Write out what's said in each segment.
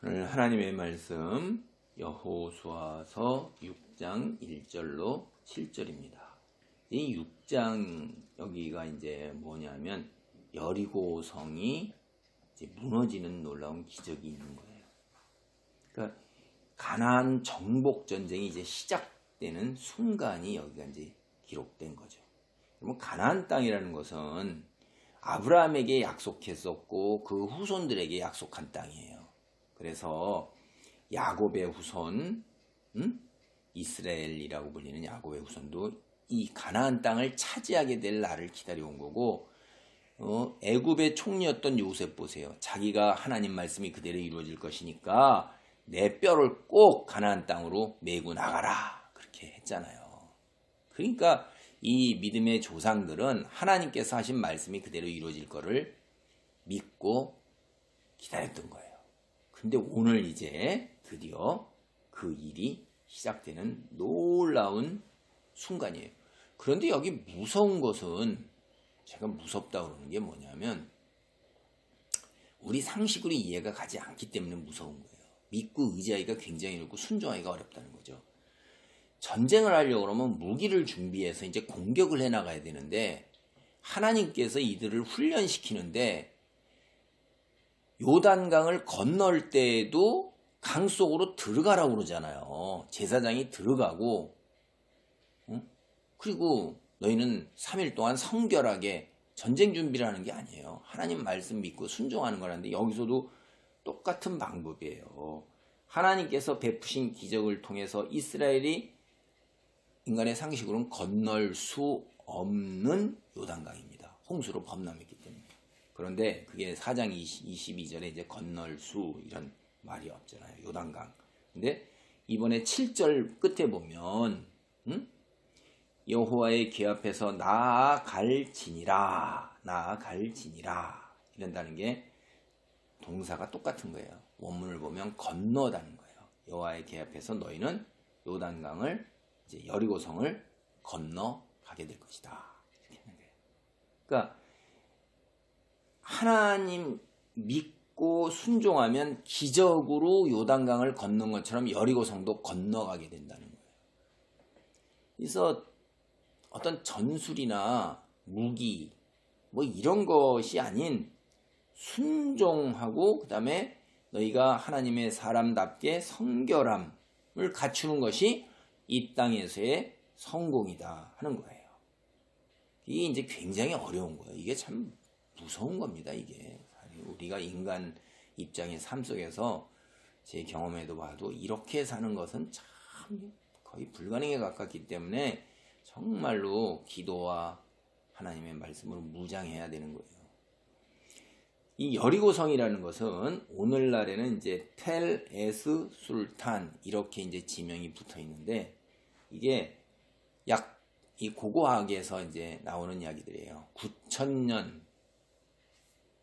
오늘 하나님의 말씀 여호수아서 6장 1절로 7절입니다. 이 6장 여기가 이제 뭐냐면 여리고성이 이제 무너지는 놀라운 기적이 있는 거예요. 그러니까 가나안 정복 전쟁이 이제 시작되는 순간이 여기가 이제 기록된 거죠. 그러면 가나안 땅이라는 것은 아브라함에게 약속했었고 그 후손들에게 약속한 땅이에요. 그래서 야곱의 후손, 이스라엘이라고 불리는 야곱의 후손도 이 가나안 땅을 차지하게 될 날을 기다려온 거고, 애굽의 총리였던 요셉 보세요. 자기가 하나님 말씀이 그대로 이루어질 것이니까 내 뼈를 꼭 가나안 땅으로 메고 나가라, 그렇게 했잖아요. 그러니까 이 믿음의 조상들은 하나님께서 하신 말씀이 그대로 이루어질 거를 믿고 기다렸던 거예요. 근데 오늘 이제 드디어 그 일이 시작되는 놀라운 순간이에요. 그런데 여기 무서운 것은, 제가 무섭다고 그러는 게 뭐냐면 우리 상식으로 이해가 가지 않기 때문에 무서운 거예요. 믿고 의지하기가 굉장히 어렵고 순종하기가 어렵다는 거죠. 전쟁을 하려고 그러면 무기를 준비해서 이제 공격을 해나가야 되는데, 하나님께서 이들을 훈련시키는데 요단강을 건널 때에도 강 속으로 들어가라고 그러잖아요. 제사장이 들어가고, 그리고 너희는 3일 동안 성결하게 전쟁 준비를 하는 게 아니에요. 하나님 말씀 믿고 순종하는 거라는데 여기서도 똑같은 방법이에요. 하나님께서 베푸신 기적을 통해서 이스라엘이 인간의 상식으로는 건널 수 없는 요단강입니다. 홍수로 범람했기 때문에. 그런데 그게 4장 22절에 이제 건널 수 이런 말이 없잖아요. 요단강. 근데 이번에 7절 끝에 보면 여호와의 궤 앞에서 나아갈지니라 이런다는 게 동사가 똑같은 거예요. 원문을 보면 건너다는 거예요. 여호와의 궤 앞에서 너희는 요단강을 이제 여리고성을 건너가게 될 것이다. 이렇게 하는 거예요. 그러니까 하나님 믿고 순종하면 기적으로 요단강을 건넌 것처럼 여리고성도 건너가게 된다는 거예요. 그래서 어떤 전술이나 무기 뭐 이런 것이 아닌 순종하고 그다음에 너희가 하나님의 사람답게 성결함을 갖추는 것이 이 땅에서의 성공이다 하는 거예요. 이게 이제 굉장히 어려운 거예요. 이게 참 무서운 겁니다. 이게 우리가 인간 입장의 삶 속에서 제 경험에도 봐도 이렇게 사는 것은 참 거의 불가능에 가깝기 때문에 정말로 기도와 하나님의 말씀으로 무장해야 되는 거예요. 이 여리고성이라는 것은 오늘날에는 이제 텔 에스 술탄 이렇게 이제 지명이 붙어 있는데, 이게 약 이 고고학에서 이제 나오는 이야기들이에요. 9,000년,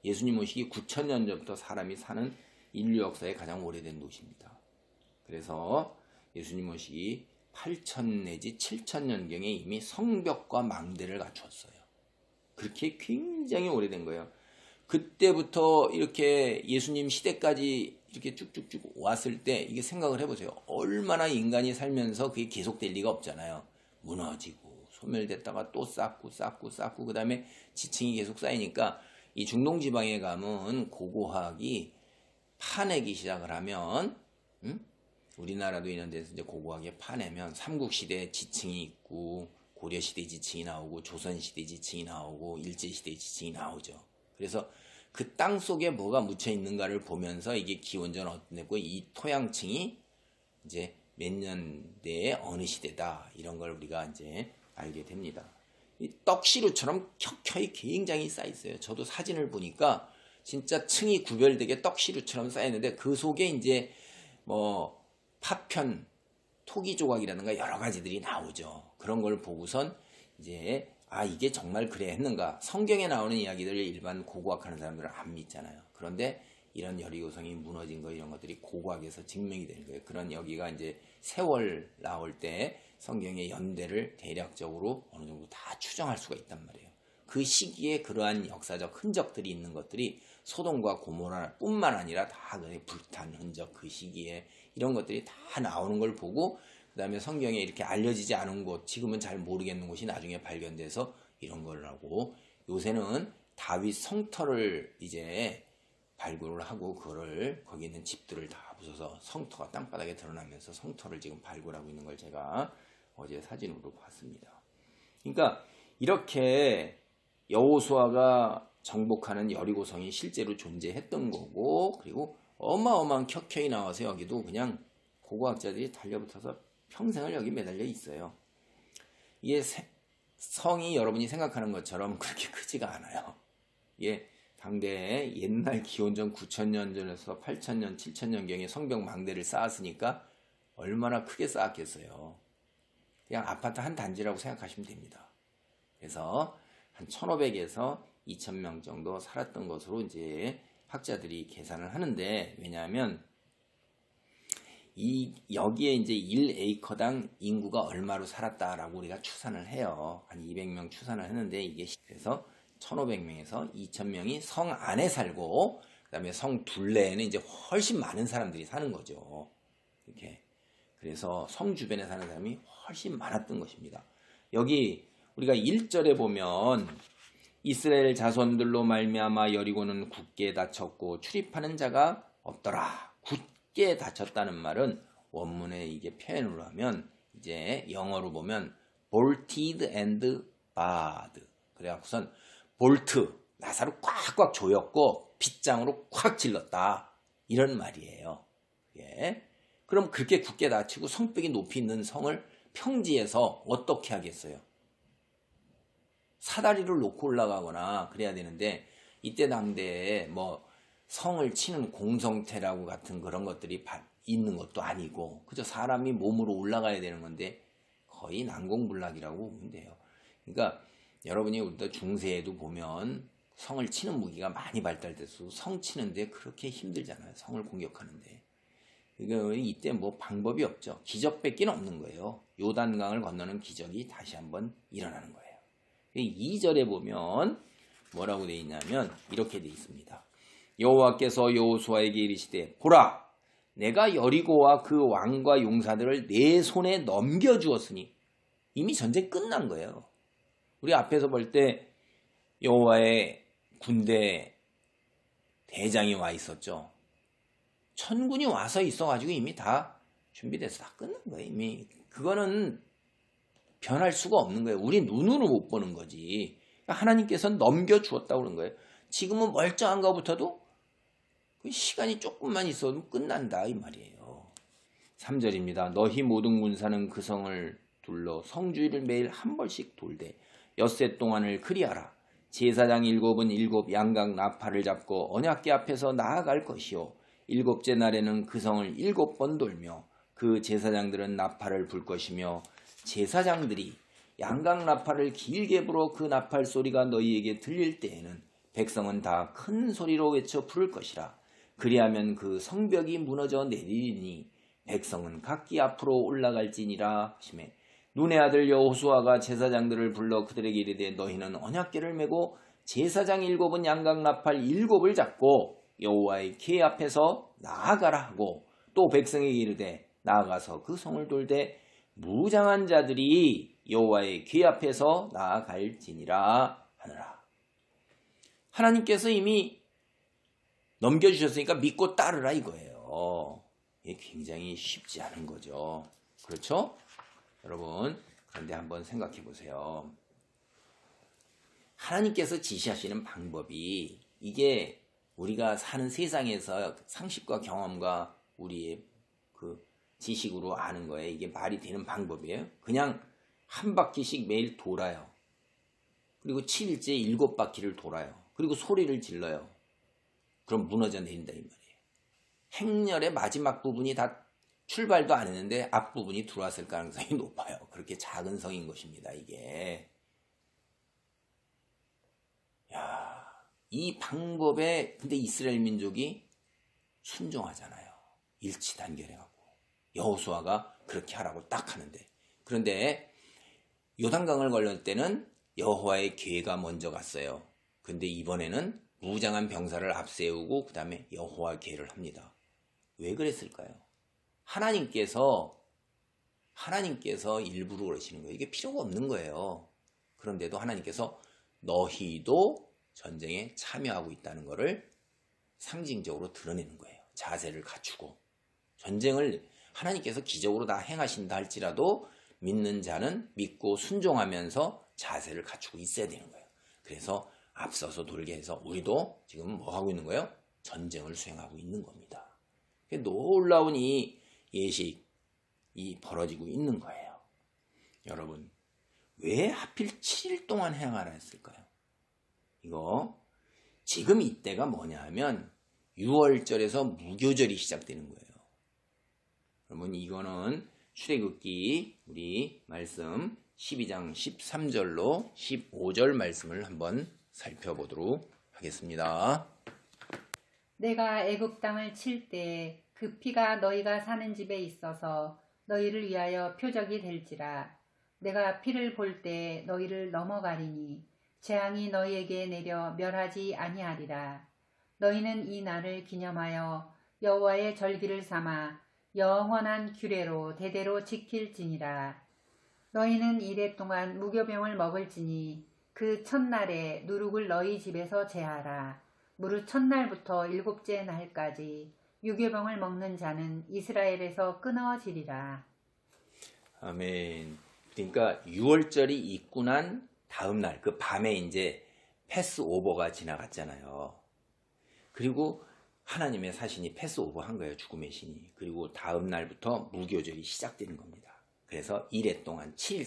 예수님 오시기 9,000년 전부터 사람이 사는 인류 역사의 가장 오래된 도시입니다. 그래서 예수님 오시기 8,000 내지 7,000년경에 이미 성벽과 망대를 갖추었어요. 그렇게 굉장히 오래된 거예요. 그때부터 이렇게 예수님 시대까지 이렇게 쭉쭉쭉 왔을 때 이게 생각을 해보세요. 얼마나 인간이 살면서 그게 계속될 리가 없잖아요. 무너지고 소멸됐다가 또 쌓고 그 다음에 지층이 계속 쌓이니까 이 중동지방에 가면 고고학이 파내기 시작을 하면, 우리나라도 이런 데서 이제 고고학에 파내면 삼국시대 지층이 있고 고려시대 지층이 나오고 조선시대 지층이 나오고 일제시대 지층이 나오죠. 그래서 그 땅 속에 뭐가 묻혀 있는가를 보면서 이게 기원전 어떤 데고 이 토양층이 이제 몇 년대에 어느 시대다 이런 걸 우리가 이제 알게 됩니다. 이 떡시루처럼 켜켜이 굉장히 쌓여 있어요. 저도 사진을 보니까 진짜 층이 구별되게 떡시루처럼 쌓여 있는데 그 속에 이제 뭐 파편, 토기 조각이라든가 여러 가지들이 나오죠. 그런 걸 보고선 이제 이게 정말 그래 했는가. 성경에 나오는 이야기들을 일반 고고학하는 사람들은 안 믿잖아요. 그런데 이런 여리고성이 무너진 거 이런 것들이 고고학에서 증명이 되는 거예요. 그런 여기가 이제 세월 나올 때 성경의 연대를 대략적으로 어느 정도 다 추정할 수가 있단 말이에요. 그 시기에 그러한 역사적 흔적들이 있는 것들이 소돔과 고모라뿐만 아니라 다 불탄 흔적, 그 시기에 이런 것들이 다 나오는 걸 보고, 그 다음에 성경에 이렇게 알려지지 않은 곳, 지금은 잘 모르겠는 곳이 나중에 발견돼서 이런 걸 하고, 요새는 다윗 성터를 이제 발굴을 하고, 그거를 거기 있는 집들을 다 부숴서 성터가 땅바닥에 드러나면서 성터를 지금 발굴하고 있는 걸 제가 어제 사진으로 봤습니다. 그러니까 이렇게 여호수아가 정복하는 여리고성이 실제로 존재했던 거고, 그리고 어마어마한 켜켜이 나와서 여기도 그냥 고고학자들이 달려붙어서 평생을 여기 매달려 있어요. 이게 성이 여러분이 생각하는 것처럼 그렇게 크지가 않아요. 이게 당대에 옛날 기원전 9,000년 전에서 8,000년, 7,000년경에 성벽 망대를 쌓았으니까 얼마나 크게 쌓았겠어요. 그냥 아파트 한 단지라고 생각하시면 됩니다. 그래서 한 1,500에서 2,000명 정도 살았던 것으로 이제 학자들이 계산을 하는데, 왜냐하면 여기에 이제 1에이커당 인구가 얼마로 살았다라고 우리가 추산을 해요. 한 200명 추산을 했는데, 이게 그래서 1,500명에서 2,000명이 성 안에 살고, 그 다음에 성 둘레에는 이제 훨씬 많은 사람들이 사는 거죠. 이렇게. 그래서 성 주변에 사는 사람이 훨씬 많았던 것입니다. 여기 우리가 1절에 보면 이스라엘 자손들로 말미암아 여리고는 굳게 닫혔고 출입하는 자가 없더라. 굳게 닫혔다는 말은 원문에 이게 표현을 하면 이제 영어로 보면 bolted and barred. 그래갖고선 볼트, 나사로 꽉꽉 조였고 빗장으로 콱 질렀다. 이런 말이에요. 예. 그럼 그렇게 굳게 닫히고 성벽이 높이 있는 성을 평지에서 어떻게 하겠어요? 사다리를 놓고 올라가거나 그래야 되는데, 이때 당대에 뭐 성을 치는 공성태라고 같은 그런 것들이 있는 것도 아니고, 그저 사람이 몸으로 올라가야 되는 건데 거의 난공불락이라고 보면 돼요. 그러니까 여러분이 우리도 중세에도 보면 성을 치는 무기가 많이 발달돼서 성 치는데 그렇게 힘들잖아요. 성을 공격하는데. 그러니까 이때 뭐 방법이 없죠. 기적밖에 없는 거예요. 요단강을 건너는 기적이 다시 한번 일어나는 거예요. 2절에 보면 뭐라고 되어 있냐면 이렇게 되어 있습니다. 여호와께서 여호수아에게 이르시되 보라, 내가 여리고와 그 왕과 용사들을 내 손에 넘겨주었으니, 이미 전쟁 끝난 거예요. 우리 앞에서 볼 때 여호와의 군대 대장이 와 있었죠. 천군이 와서 있어가지고 이미 다 준비돼서 다 끝난 거예요. 이미 그거는 변할 수가 없는 거예요. 우리 눈으로 못 보는 거지. 하나님께서 넘겨주었다고 그런 거예요. 지금은 멀쩡한 것부터도 시간이 조금만 있어도 끝난다 이 말이에요. 3절입니다. 너희 모든 군사는 그 성을 둘러 성주일을 매일 한 벌씩 돌되 엿새 동안을 그리하라. 제사장 7은 7 양각 나팔을 잡고 언약궤 앞에서 나아갈 것이요, 7째 날에는 그 성을 7번 돌며 그 제사장들은 나팔을 불 것이며, 제사장들이 양각 나팔을 길게 불어 그 나팔 소리가 너희에게 들릴 때에는 백성은 다 큰 소리로 외쳐 부를 것이라. 그리하면 그 성벽이 무너져 내리니 백성은 각기 앞으로 올라갈지니라 하시매, 눈의 아들 여호수아가 제사장들을 불러 그들에게 이르되 너희는 언약궤를 메고 제사장 7은 양각 나팔 7을 잡고 여호와의 궤 앞에서 나아가라 하고, 또 백성에게 이르되 나아가서 그 성을 돌되 무장한 자들이 여호와의 궤 앞에서 나아갈지니라 하느라. 하나님께서 이미 넘겨주셨으니까 믿고 따르라 이거예요. 이게 굉장히 쉽지 않은 거죠. 그렇죠? 여러분, 그런데 한번 생각해 보세요. 하나님께서 지시하시는 방법이, 이게 우리가 사는 세상에서 상식과 경험과 우리의 그 지식으로 아는 거예요. 이게 말이 되는 방법이에요. 그냥 한 바퀴씩 매일 돌아요. 그리고 7일째 7바퀴를 돌아요. 그리고 소리를 질러요. 그럼 무너져 내린다 이 말이에요. 행렬의 마지막 부분이 다 출발도 안 했는데 앞부분이 들어왔을 가능성이 높아요. 그렇게 작은 성인 것입니다. 이게. 야, 이 방법에 근데 이스라엘 민족이 순종하잖아요. 일치단결해갖고 여호수아가 그렇게 하라고 딱 하는데, 그런데 요단강을 건널 때는 여호와의 궤가 먼저 갔어요. 근데 이번에는 무장한 병사를 앞세우고 그 다음에 여호와 궤를 합니다. 왜 그랬을까요? 하나님께서 일부러 그러시는 거예요. 이게 필요가 없는 거예요. 그런데도 하나님께서 너희도 전쟁에 참여하고 있다는 것을 상징적으로 드러내는 거예요. 자세를 갖추고. 전쟁을 하나님께서 기적으로 다 행하신다 할지라도 믿는 자는 믿고 순종하면서 자세를 갖추고 있어야 되는 거예요. 그래서 앞서서 돌게 해서 우리도 지금 뭐 하고 있는 거예요? 전쟁을 수행하고 있는 겁니다. 놀라운 이 예식이 벌어지고 있는 거예요. 여러분, 왜 하필 7일 동안 행하라 했을까요? 이거 지금 이때가 뭐냐 하면 6월절에서 무교절이 시작되는 거예요. 여러분, 이거는 출애굽기 우리 말씀 12장 13절로 15절 말씀을 한번 살펴보도록 하겠습니다. 내가 애굽 땅을 칠 때 그 피가 너희가 사는 집에 있어서 너희를 위하여 표적이 될지라. 내가 피를 볼 때 너희를 넘어가리니 재앙이 너희에게 내려 멸하지 아니하리라. 너희는 이 날을 기념하여 여호와의 절기를 삼아 영원한 규례로 대대로 지킬지니라. 너희는 이래 동안 무교병을 먹을지니 그 첫날에 누룩을 너희 집에서 제하라. 무릇 첫날부터 7째 날까지 유교병을 먹는 자는 이스라엘에서 끊어지리라. 아멘. 그러니까 6월절이 있고 난 다음 날, 그 밤에 이제 패스오버가 지나갔잖아요. 그리고 하나님의 사신이 패스오버 한 거예요. 죽음의 신이. 그리고 다음 날부터 무교절이 시작되는 겁니다. 그래서 7일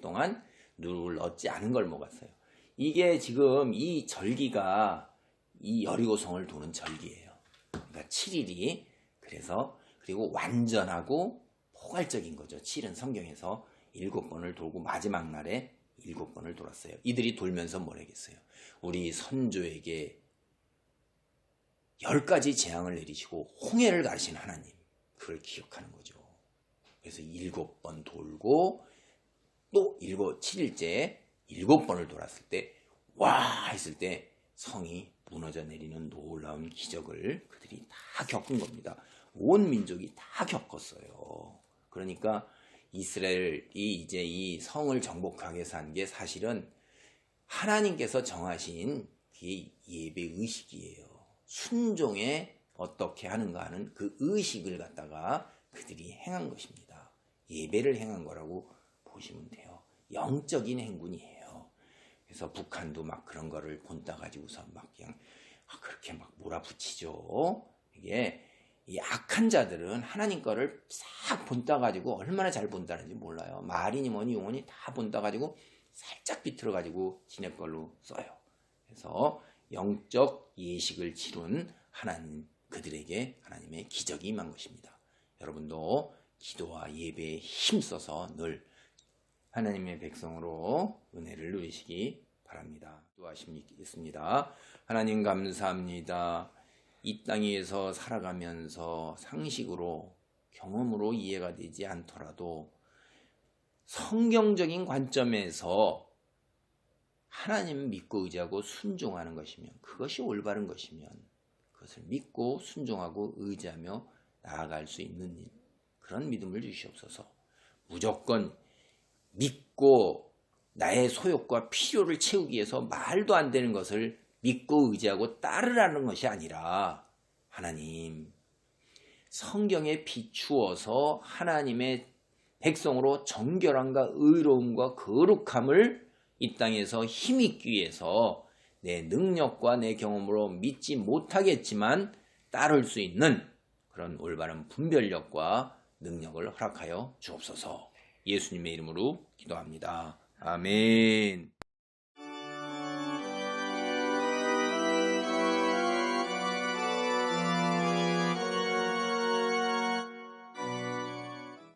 동안 누룩을 넣지 않은 걸 먹었어요. 이게 지금 이 절기가 이 여리고성을 도는 절기예요. 그러니까 7일이 그리고 완전하고 포괄적인 거죠. 7은 성경에서 7번을 돌고 마지막 날에 7번을 돌았어요. 이들이 돌면서 뭘 하겠어요? 우리 선조에게 10가지 재앙을 내리시고 홍해를 가르신 하나님, 그걸 기억하는 거죠. 그래서 7번 돌고 또 7일째 7번을 돌았을 때 와 했을 때 성이 무너져 내리는 놀라운 기적을 그들이 다 겪은 겁니다. 온 민족이 다 겪었어요. 그러니까 이스라엘이 이제 이 성을 정복하기 위해서 한 게 사실은 하나님께서 정하신 예배 의식이에요. 순종에 어떻게 하는가 하는 그 의식을 갖다가 그들이 행한 것입니다. 예배를 행한 거라고 보시면 돼요. 영적인 행군이에요. 그래서 북한도 막 그런 거를 본따 가지고서 막 그냥 그렇게 막 몰아붙이죠. 이게 이 악한 자들은 하나님 거를 싹 본따 가지고 얼마나 잘 본다는지 몰라요. 말이니 뭐니 용어니 다 본따 가지고 살짝 비틀어 가지고 지네 걸로 써요. 그래서 영적 예식을 치룬 하나님, 그들에게 하나님의 기적이 임한 것입니다. 여러분도 기도와 예배에 힘써서 늘 하나님의 백성으로 은혜를 누리시기 바랍니다. 기도하시겠습니다. 하나님 감사합니다. 이 땅에서 살아가면서 상식으로 경험으로 이해가 되지 않더라도 성경적인 관점에서 하나님 믿고 의지하고 순종하는 것이면, 그것이 올바른 것이면 그것을 믿고 순종하고 의지하며 나아갈 수 있는 그런 믿음을 주시옵소서. 무조건 믿고 나의 소욕과 필요를 채우기 위해서 말도 안 되는 것을 믿고 의지하고 따르라는 것이 아니라 하나님, 성경에 비추어서 하나님의 백성으로 정결함과 의로움과 거룩함을 이 땅에서 힘입기 위해서 내 능력과 내 경험으로 믿지 못하겠지만 따를 수 있는 그런 올바른 분별력과 능력을 허락하여 주옵소서. 예수님의 이름으로 기도합니다. 아멘.